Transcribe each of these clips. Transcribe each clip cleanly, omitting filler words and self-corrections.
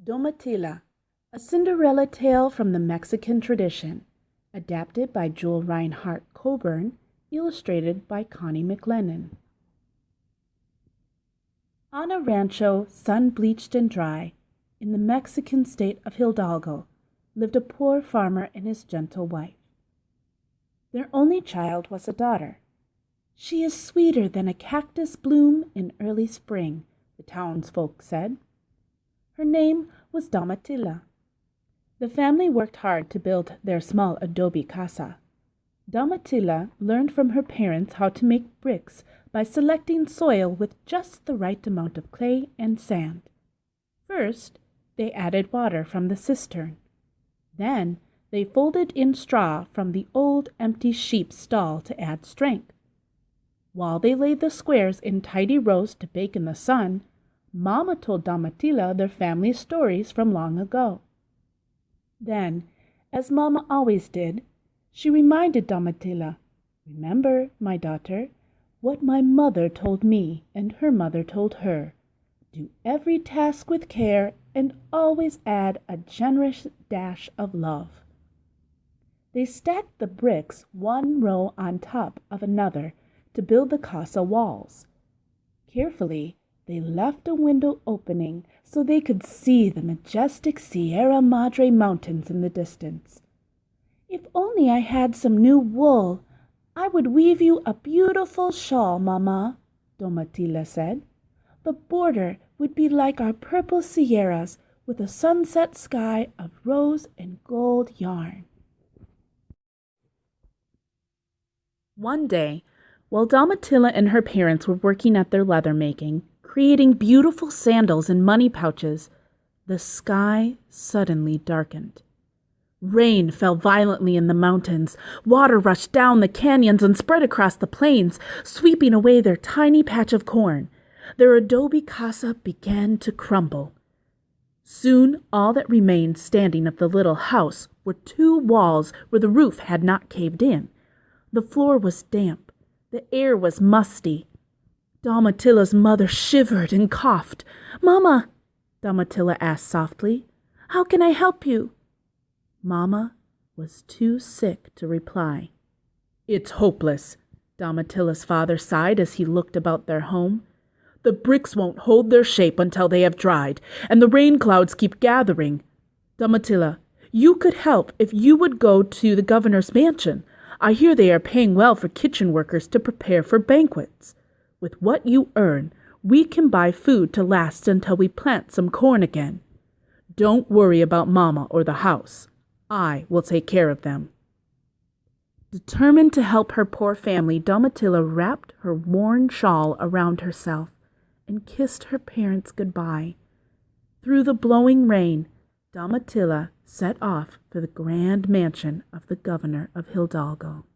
Domitila, a Cinderella tale from the Mexican tradition, adapted by Jewel Reinhardt Coburn, illustrated by Connie McLennan. On a rancho, sun-bleached and dry, in the Mexican state of Hidalgo, lived a poor farmer and his gentle wife. Their only child was a daughter. "She is sweeter than a cactus bloom in early spring," the townsfolk said. Her name was Domitila. The family worked hard to build their small adobe casa. Domitila learned from her parents how to make bricks by selecting soil with just the right amount of clay and sand. First, they added water from the cistern. Then, they folded in straw from the old empty sheep stall to add strength. While they laid the squares in tidy rows to bake in the sun, Mama told Domitila their family stories from long ago. Then, as Mama always did, she reminded Domitila, "Remember, my daughter, what my mother told me and her mother told her. Do every task with care and always add a generous dash of love." They stacked the bricks one row on top of another to build the casa walls. Carefully, they left a window opening so they could see the majestic Sierra Madre mountains in the distance. "If only I had some new wool, I would weave you a beautiful shawl, Mama," Domitila said. "The border would be like our purple Sierras with a sunset sky of rose and gold yarn." One day, while Domitila and her parents were working at their leather making, creating beautiful sandals and money pouches, the sky suddenly darkened. Rain fell violently in the mountains. Water rushed down the canyons and spread across the plains, sweeping away their tiny patch of corn. Their adobe casa began to crumble. Soon all that remained standing of the little house were two walls where the roof had not caved in. The floor was damp. The air was musty. Domitila's mother shivered and coughed. "Mama," Domitila asked softly, "how can I help you?" Mama was too sick to reply. "It's hopeless," Domitila's father sighed as he looked about their home. "The bricks won't hold their shape until they have dried, and the rain clouds keep gathering. Domitila, you could help if you would go to the governor's mansion. I hear they are paying well for kitchen workers to prepare for banquets. With what you earn, we can buy food to last until we plant some corn again. Don't worry about Mama or the house. I will take care of them." Determined to help her poor family, Domitila wrapped her worn shawl around herself and kissed her parents goodbye. Through the blowing rain, Domitila set off for the grand mansion of the governor of Hidalgo.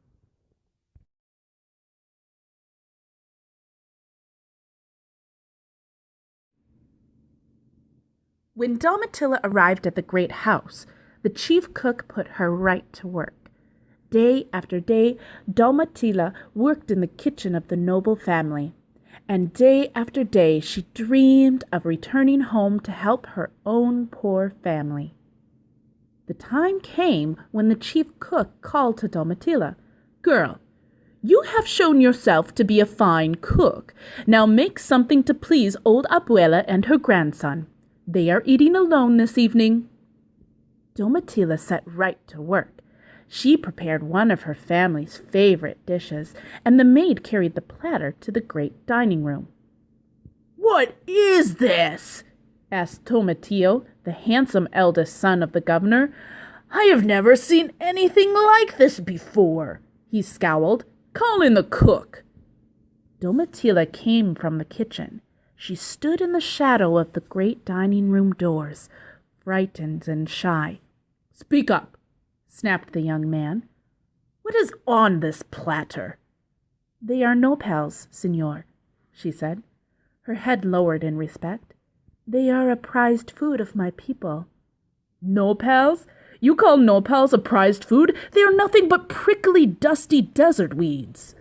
When Domitila arrived at the great house, the chief cook put her right to work. Day after day, Domitila worked in the kitchen of the noble family, and day after day she dreamed of returning home to help her own poor family. The time came when the chief cook called to Domitila, "Girl, you have shown yourself to be a fine cook. Now make something to please old Abuela and her grandson. They are eating alone this evening." Domitila set right to work. She prepared one of her family's favorite dishes, and the maid carried the platter to the great dining room. "What is this?" asked Tomatillo, the handsome eldest son of the governor. "I have never seen anything like this before," he scowled. "Call in the cook." Domitila came from the kitchen. She stood in the shadow of the great dining room doors, frightened and shy. "Speak up," snapped the young man. "What is on this platter?" "They are nopals, senor," she said, her head lowered in respect. "They are a prized food of my people." "Nopals? You call nopals a prized food? They are nothing but prickly, dusty desert weeds."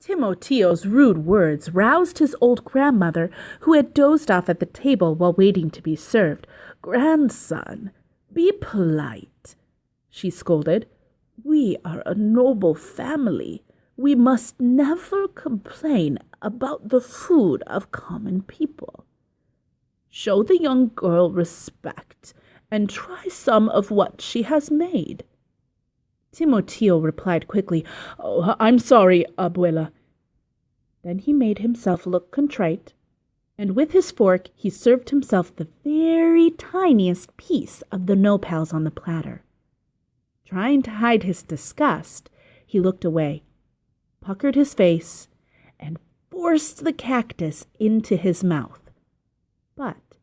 Timoteo's rude words roused his old grandmother, who had dozed off at the table while waiting to be served. "Grandson, be polite," she scolded. "We are a noble family. We must never complain about the food of common people. Show the young girl respect and try some of what she has made." Timoteo replied quickly, "Oh, I'm sorry, abuela." Then he made himself look contrite, and with his fork he served himself the very tiniest piece of the nopals on the platter. Trying to hide his disgust, he looked away, puckered his face, and forced the cactus into his mouth. But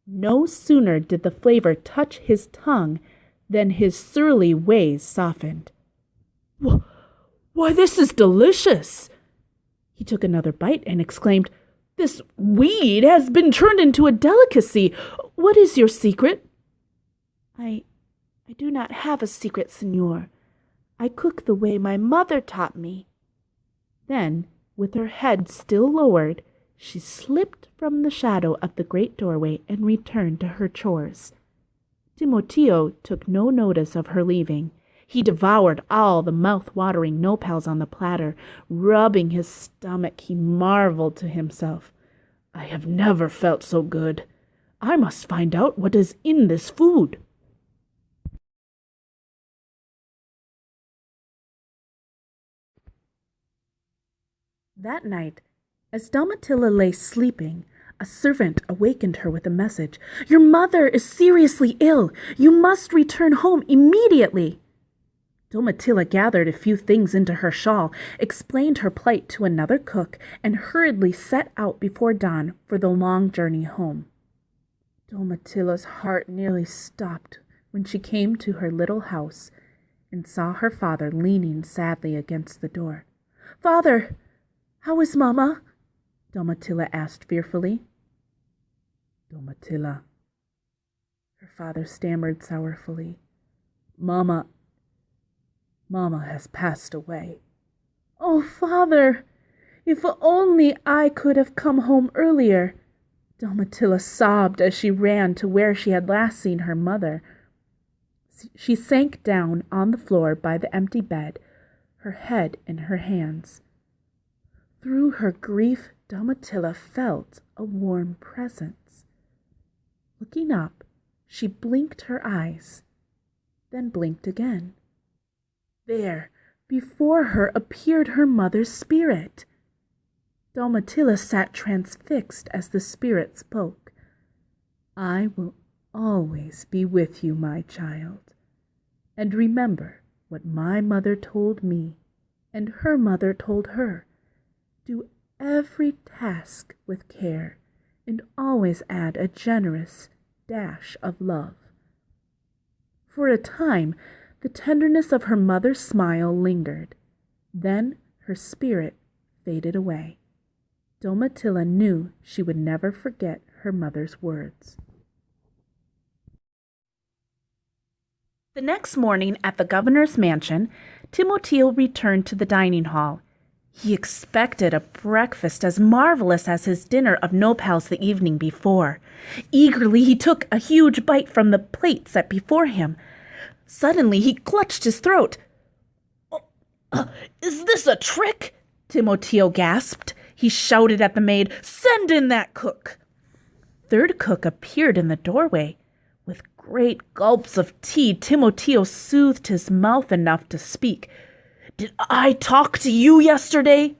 no sooner did the flavor touch his tongue than his surly ways softened. "Why, this is delicious!" He took another bite and exclaimed, "This weed has been turned into a delicacy. What is your secret?" I do not have a secret, senor. I cook the way my mother taught me." Then, with her head still lowered, she slipped from the shadow of the great doorway and returned to her chores. Timoteo took no notice of her leaving. He devoured all the mouth-watering nopals on the platter. Rubbing his stomach, he marveled to himself, "I have never felt so good. I must find out what is in this food." That night, as Domitila lay sleeping, a servant awakened her with a message. "Your mother is seriously ill. You must return home immediately." Domitila gathered a few things into her shawl, explained her plight to another cook, and hurriedly set out before dawn for the long journey home. Domitila's heart nearly stopped when she came to her little house and saw her father leaning sadly against the door. "Father, how is Mama?" Domitila asked fearfully. "Domitila," her father stammered sorrowfully, Mama has passed away." "Oh, Father, if only I could have come home earlier." Domitila sobbed as she ran to where she had last seen her mother. She sank down on the floor by the empty bed, her head in her hands. Through her grief, Domitila felt a warm presence. Looking up, she blinked her eyes, then blinked again. There, before her, appeared her mother's spirit. Domitila sat transfixed as the spirit spoke. "I will always be with you, my child. And remember what my mother told me and her mother told her. Do every task with care and always add a generous dash of love." For a time, the tenderness of her mother's smile lingered. Then her spirit faded away. Domitila knew she would never forget her mother's words. The next morning at the governor's mansion, Timoteo returned to the dining hall. He expected a breakfast as marvelous as his dinner of nopals the evening before. Eagerly he took a huge bite from the plate set before him. Suddenly he clutched his throat. "Is this a trick?" Timoteo gasped. He shouted at the maid, "Send in that cook." Third cook appeared in the doorway. With great gulps of tea, Timoteo soothed his mouth enough to speak. "Did I talk to you yesterday?"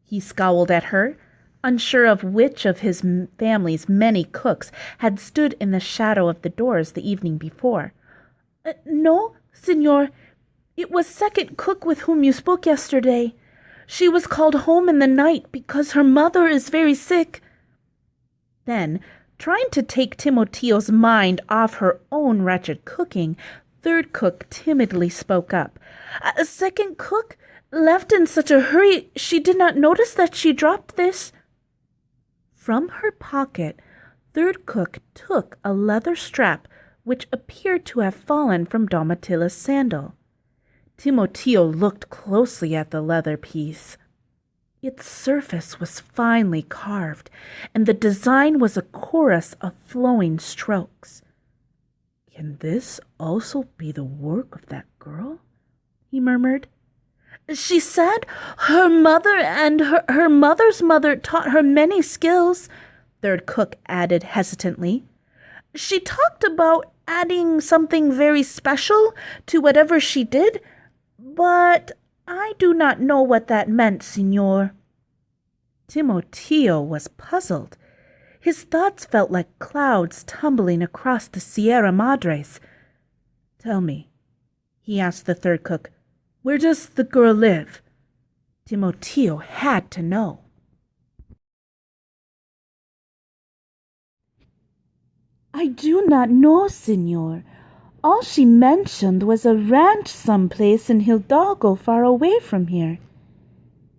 He scowled at her, unsure of which of his family's many cooks had stood in the shadow of the doors the evening before. "No, senor. It was second cook with whom you spoke yesterday. She was called home in the night because her mother is very sick." Then, trying to take Timoteo's mind off her own wretched cooking, third cook timidly spoke up. "A second cook left in such a hurry she did not notice that she dropped this." From her pocket, third cook took a leather strap which appeared to have fallen from Domitila's sandal. Timoteo looked closely at the leather piece. Its surface was finely carved, and the design was a chorus of flowing strokes. "Can this also be the work of that girl?" he murmured. "She said her mother and her mother's mother taught her many skills," Third Cook added hesitantly. "She talked about adding something very special to whatever she did, but I do not know what that meant, Signor." Timoteo was puzzled. His thoughts felt like clouds tumbling across the Sierra Madres. "Tell me," he asked the third cook, "where does the girl live?" Timoteo had to know. "I do not know, Signor. All she mentioned was a ranch someplace in Hidalgo far away from here."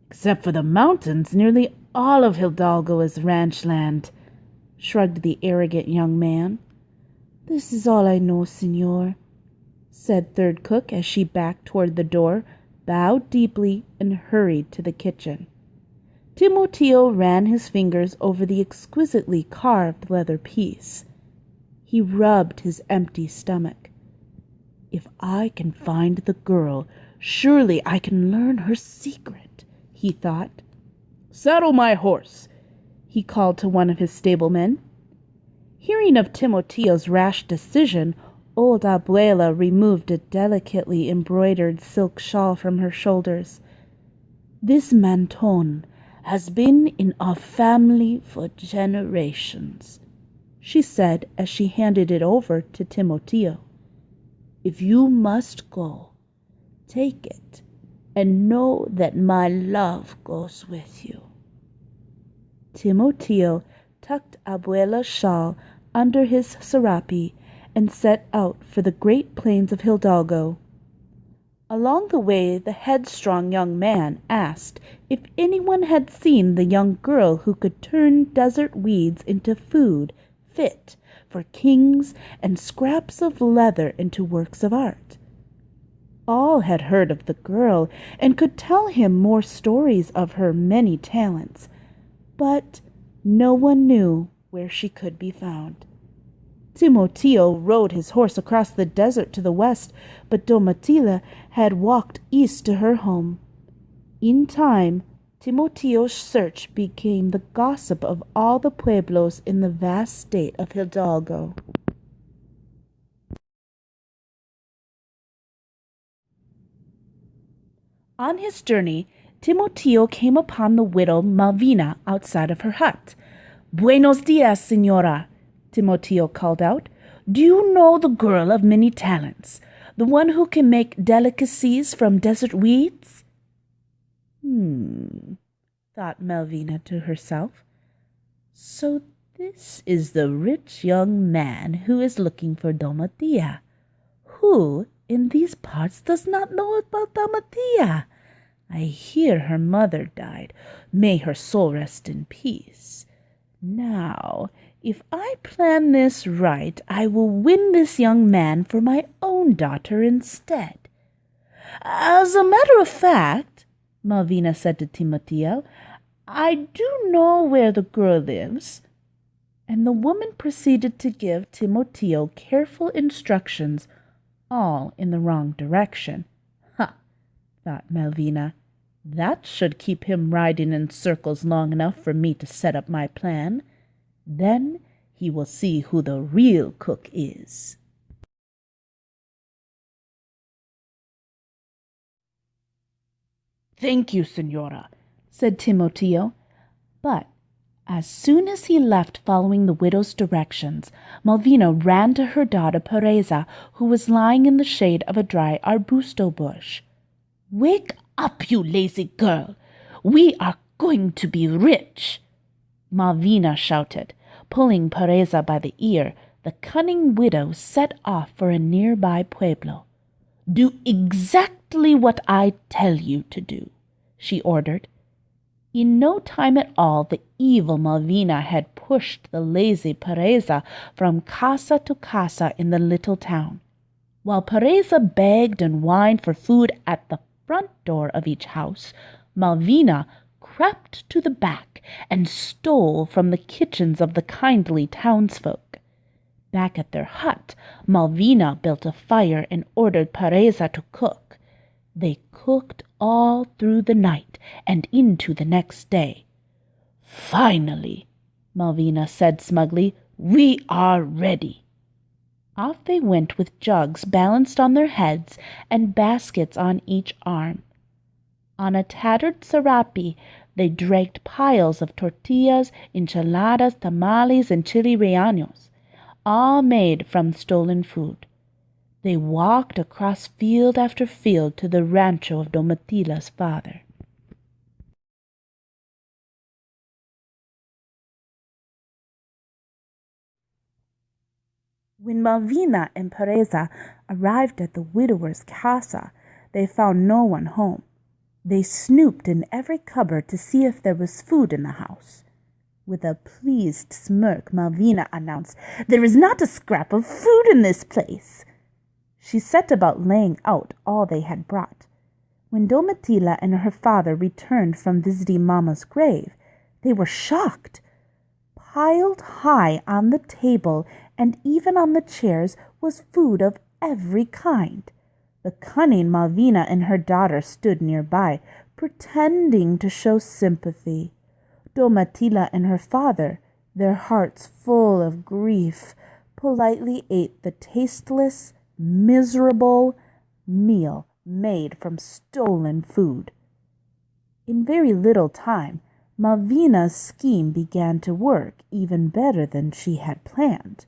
"Except for the mountains, nearly all of Hidalgo is ranch land," shrugged the arrogant young man. "This is all I know, Signor," said Third Cook as she backed toward the door, bowed deeply, and hurried to the kitchen. Timoteo ran his fingers over the exquisitely carved leather piece. He rubbed his empty stomach. "If I can find the girl, surely I can learn her secret," he thought. "Saddle my horse," he called to one of his stablemen. Hearing of Timoteo's rash decision, old Abuela removed a delicately embroidered silk shawl from her shoulders. "This manton has been in our family for generations," she said as she handed it over to Timoteo. "If you must go, take it, and know that my love goes with you." Timoteo tucked Abuela's shawl under his serape and set out for the great plains of Hidalgo. Along the way, the headstrong young man asked if anyone had seen the young girl who could turn desert weeds into food fit for kings and scraps of leather into works of art. All had heard of the girl and could tell him more stories of her many talents, but no one knew where she could be found. Timoteo rode his horse across the desert to the west, but Domitila had walked east to her home. In time, Timoteo's search became the gossip of all the pueblos in the vast state of Hidalgo. On his journey, Timoteo came upon the widow Malvina outside of her hut. "Buenos dias, señora," Timoteo called out. "Do you know the girl of many talents, the one who can make delicacies from desert weeds?" Thought Malvina to herself. "So this is the rich young man who is looking for Domitila. Who in these parts does not know about Domitila? I hear her mother died. May her soul rest in peace. Now, if I plan this right, I will win this young man for my own daughter instead." "As a matter of fact," Malvina said to Timoteo, "I do know where the girl lives." And the woman proceeded to give Timoteo careful instructions, all in the wrong direction. "Ha," thought Malvina, "that should keep him riding in circles long enough for me to set up my plan. Then he will see who the real cook is." "Thank you, Senora," said Timoteo. But as soon as he left following the widow's directions, Malvina ran to her daughter Pereza, who was lying in the shade of a dry arbusto bush. "Wake up, you lazy girl! We are going to be rich!" Malvina shouted. Pulling Pereza by the ear, the cunning widow set off for a nearby pueblo. "Do exactly what I tell you to do," she ordered. In no time at all, the evil Malvina had pushed the lazy Pereza from casa to casa in the little town. While Pereza begged and whined for food at the front door of each house, Malvina crept to the back and stole from the kitchens of the kindly townsfolk. Back at their hut, Malvina built a fire and ordered Pereza to cook. They cooked all through the night and into the next day. "Finally," Malvina said smugly, "we are ready." Off they went with jugs balanced on their heads and baskets on each arm. On a tattered serape, they dragged piles of tortillas, enchiladas, tamales, and chili rellenos, all made from stolen food. They walked across field after field to the rancho of Domitila's father. When Malvina and Pereza arrived at the widower's casa, they found no one home. They snooped in every cupboard to see if there was food in the house. With a pleased smirk, Malvina announced, "There is not a scrap of food in this place." She set about laying out all they had brought. When Domitila and her father returned from visiting Mamma's grave, they were shocked. Piled high on the table and even on the chairs was food of every kind. The cunning Malvina and her daughter stood nearby, pretending to show sympathy. Domitila and her father, their hearts full of grief, politely ate the tasteless, miserable meal made from stolen food. In very little time, Malvina's scheme began to work even better than she had planned.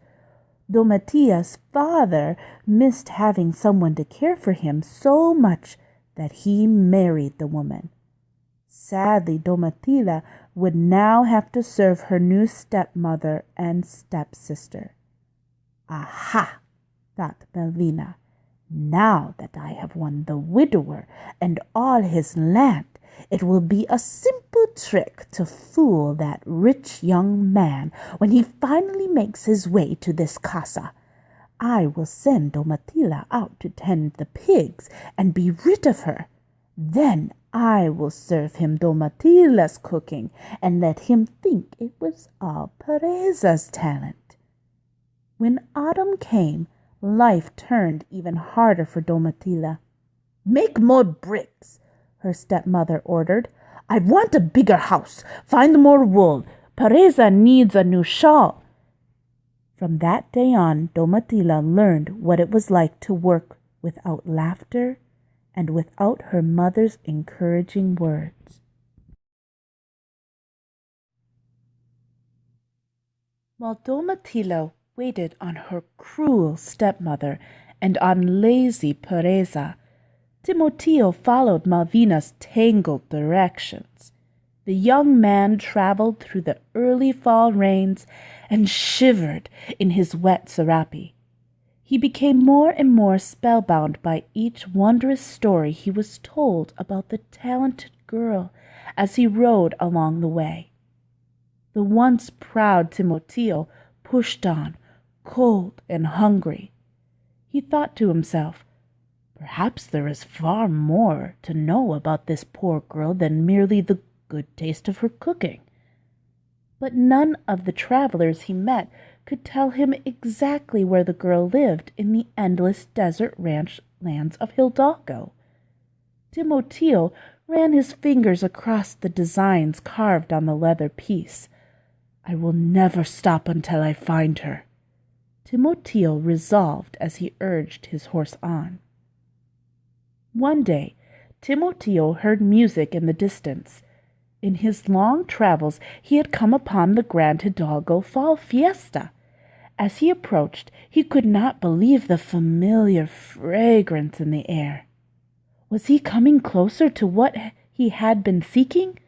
Domitila's father missed having someone to care for him so much that he married the woman. Sadly, Domitila would now have to serve her new stepmother and stepsister. "Aha!" thought Malvina. "Now that I have won the widower and all his land, it will be a simple trick to fool that rich young man when he finally makes his way to this casa. I will send Domitila out to tend the pigs and be rid of her. Then I will serve him Domitila's cooking and let him think it was all Pereza's talent." When autumn came, life turned even harder for Domitila. "Make more bricks," her stepmother ordered. "I want a bigger house. Find more wool. Pereza needs a new shawl." From that day on, Domitila learned what it was like to work without laughter and without her mother's encouraging words. While Domitila waited on her cruel stepmother and on lazy Pereza, Timoteo followed Malvina's tangled directions. The young man traveled through the early fall rains and shivered in his wet serape. He became more and more spellbound by each wondrous story he was told about the talented girl as he rode along the way. The once proud Timoteo pushed on, cold and hungry. He thought to himself, "Perhaps there is far more to know about this poor girl than merely the good taste of her cooking." But none of the travelers he met could tell him exactly where the girl lived in the endless desert ranch lands of Hidalgo. Timoteo ran his fingers across the designs carved on the leather piece. "I will never stop until I find her," Timoteo resolved as he urged his horse on. One day, Timoteo heard music in the distance. In his long travels, he had come upon the Grand Hidalgo Fall Fiesta. As he approached, he could not believe the familiar fragrance in the air. Was he coming closer to what he had been seeking?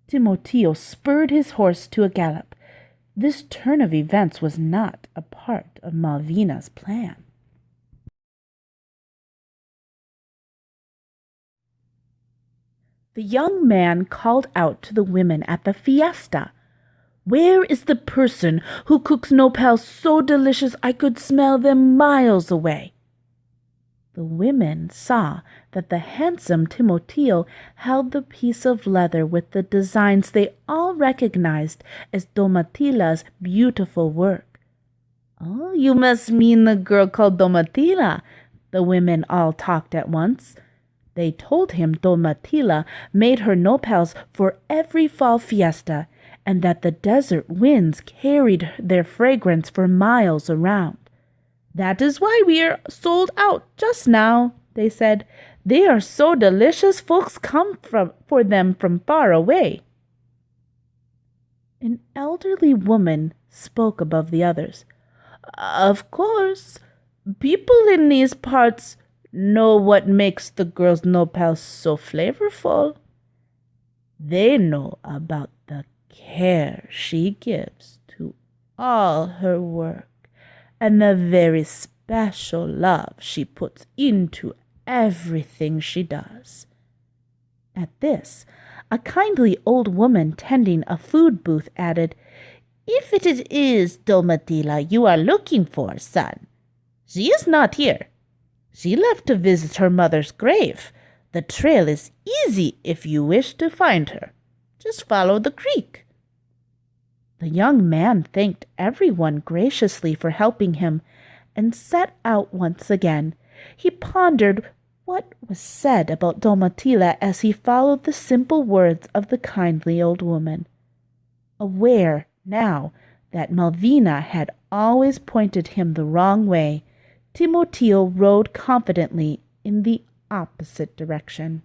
Timoteo spurred his horse to a gallop. This turn of events was not a part of Malvina's plan. The young man called out to the women at the fiesta, "Where is the person who cooks nopals so delicious I could smell them miles away?" The women saw that the handsome Timoteo held the piece of leather with the designs they all recognized as Domitila's beautiful work. "Oh, you must mean the girl called Domitila," the women all talked at once. They told him Domitila made her nopals for every fall fiesta, and that the desert winds carried their fragrance for miles around. "That is why we are sold out just now," they said. "They are so delicious folks come for them from far away." An elderly woman spoke above the others. "Of course, people in these parts know what makes the girl's nopals so flavorful. They know about the care she gives to all her work and the very special love she puts into everything she does." At this, a kindly old woman tending a food booth added, "If it is Domitila you are looking for, son, she is not here. She left to visit her mother's grave. The trail is easy if you wish to find her. Just follow the creek." The young man thanked everyone graciously for helping him and set out once again. He pondered what was said about Domitila as he followed the simple words of the kindly old woman. Aware now that Malvina had always pointed him the wrong way, Timoteo rode confidently in the opposite direction.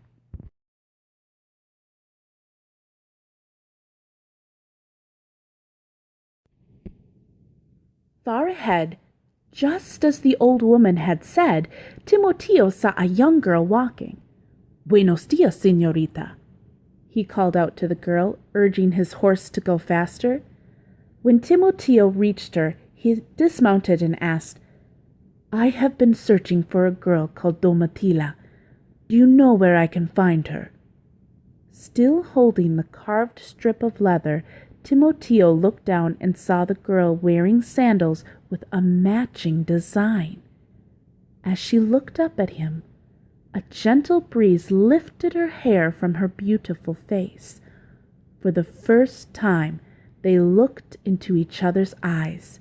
Far ahead, just as the old woman had said, Timoteo saw a young girl walking. "Buenos dias, señorita," he called out to the girl, urging his horse to go faster. When Timoteo reached her, he dismounted and asked, "I have been searching for a girl called Domitila. Do you know where I can find her?" Still holding the carved strip of leather, Timoteo looked down and saw the girl wearing sandals with a matching design. As she looked up at him, a gentle breeze lifted her hair from her beautiful face. For the first time, they looked into each other's eyes.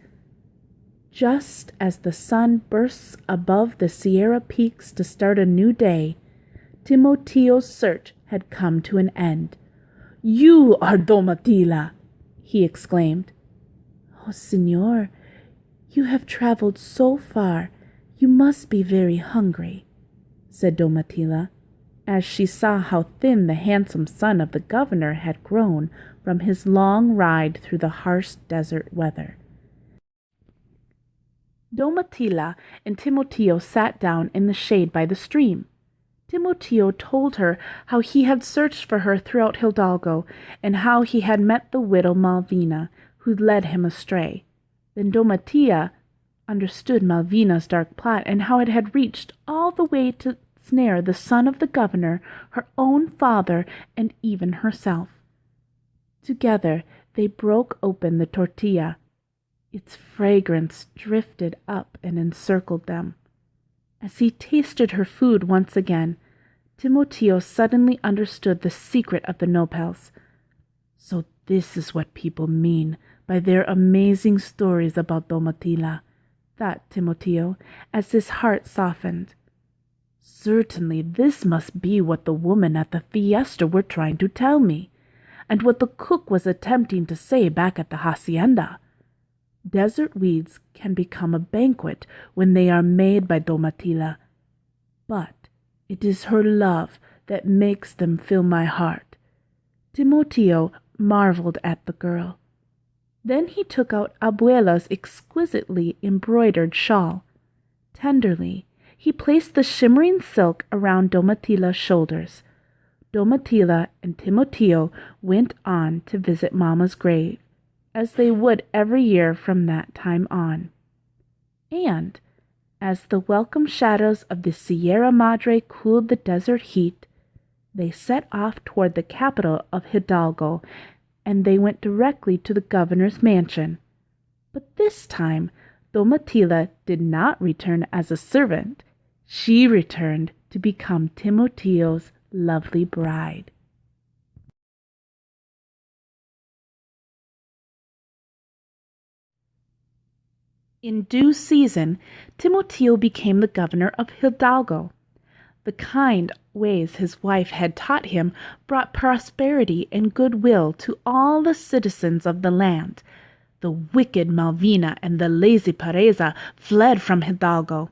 Just as the sun bursts above the Sierra peaks to start a new day, Timoteo's search had come to an end. "You are Domitila!" he exclaimed. "Oh, Signor, you have traveled so far, you must be very hungry," said Domitila, as she saw how thin the handsome son of the governor had grown from his long ride through the harsh desert weather. Domitila and Timoteo sat down in the shade by the stream. Timoteo told her how he had searched for her throughout Hidalgo, and how he had met the widow Malvina, who led him astray. Then Domitila understood Malvina's dark plot, and how it had reached all the way to snare the son of the governor, her own father, and even herself. Together they broke open the tortilla. Its fragrance drifted up and encircled them. As he tasted her food once again, Timoteo suddenly understood the secret of the nopals. So this is what people mean by their amazing stories about Domitila, thought Timoteo, as his heart softened. Certainly this must be what the woman at the fiesta were trying to tell me, and what the cook was attempting to say back at the hacienda. Desert weeds can become a banquet when they are made by Domitila, but it is her love that makes them fill my heart. Timoteo marveled at the girl. Then he took out Abuela's exquisitely embroidered shawl. Tenderly, he placed the shimmering silk around Domitila's shoulders. Domitila and Timoteo went on to visit Mama's grave, as they would every year from that time on. And, as the welcome shadows of the Sierra Madre cooled the desert heat, they set off toward the capital of Hidalgo, and they went directly to the governor's mansion. But this time, Domitila did not return as a servant. she returned to become Timoteo's lovely bride. In due season, Timoteo became the governor of Hidalgo. The kind ways his wife had taught him brought prosperity and goodwill to all the citizens of the land. The wicked Malvina and the lazy Pereza fled from Hidalgo.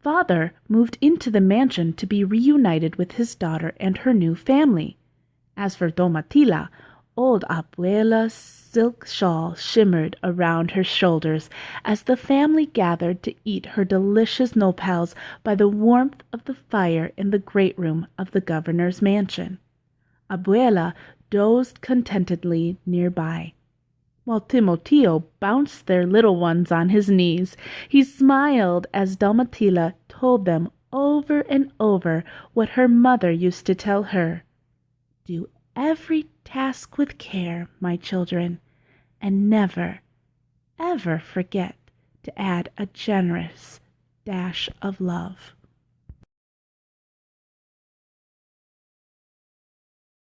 Father moved into the mansion to be reunited with his daughter and her new family. As for Domitila, old Abuela's silk shawl shimmered around her shoulders as the family gathered to eat her delicious nopals by the warmth of the fire in the great room of the governor's mansion. Abuela dozed contentedly nearby. While Timoteo bounced their little ones on his knees, he smiled as Domitila told them over and over what her mother used to tell her. Do every task with care, my children, and never, ever forget to add a generous dash of love.